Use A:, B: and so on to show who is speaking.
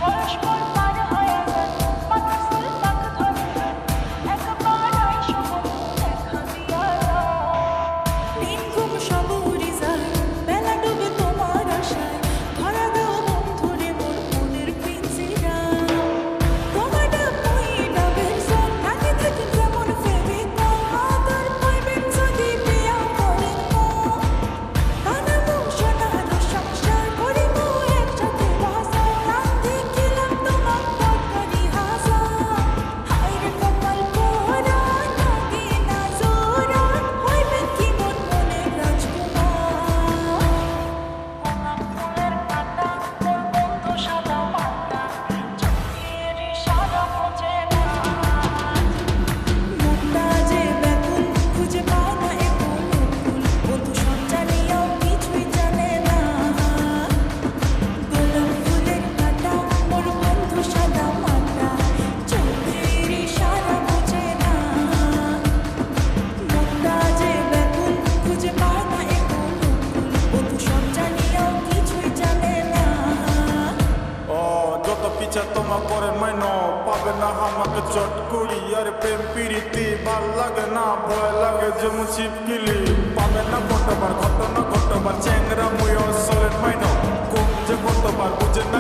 A: পরস্পর পার হয়ে যায় মাথার ফুল পাক ধরে একবার আইসো বন্ধু দেখা দিয়া দিন খুব সব উড়ে যায় বেলা ডুবে তোমার আশায় ধরা দাও বন্ধুরে মোর মনের পিঞ্জিরা তোমার ডাক মুই ডাবের সন থাকে থাকে যেমন ফেবিকল আদর পাইবেন যদি প্রিয়া করেন কানাবো সোনার সংসার করিব একসাথে বাসা প্রাণ দেখিলাম তোমার তরকারি হাসা হায়রে কপাল পোড়া লাগে না জোড়া হইবেন কি মন মনের রাজকুমার গোলাপ ফুলের পাতা মোর বন্ধু সাদা মাটা চোখের ইশারা বোঝে না মনটা যে ব্যাকুল খুঁজে পায় না এ কোনো ফুল বন্ধু সব জানিয়াও কিছুই জানে না গোলাপ ফুলের পাতা মোর বন্ধু সাদা মাটা চোখের ইশারা বোঝে না মনটা যে ব্যাকুল খুঁজে পায় না এ কোনো ফুল বন্ধু সব জানিয়াও কিছুই জানে না
B: ও যত পিছা তোমা করে মাইন পাবে না আমাকে চট করি আর প্রেম পিরিতি ভাল লাগে না ভয় লাগে যেমন শিবকিলি পাবে না কতবার ঘটনা ঘটবার চ্যাংরা মুয় সলেট মাইন কোন যে কতবার বুঝে না